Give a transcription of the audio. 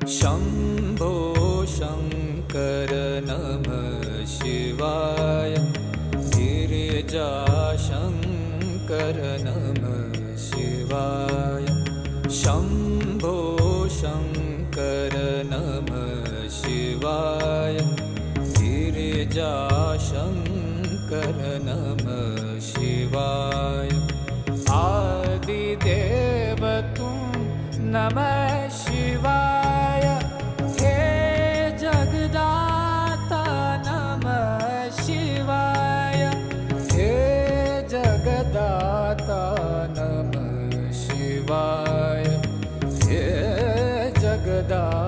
शम्भो शङ्कर नमः शिवाय। गिरिजाशङ्कर नमः शिवाय। शम्भो शङ्कर नमः शिवाय। गिरिजाशङ्कर नमः शिवाय। आदिदेव तुम नमः शिवाय। हे जगदाता नमः शिवाय। हे जगदाता नमः शिवाय। हे जगदाता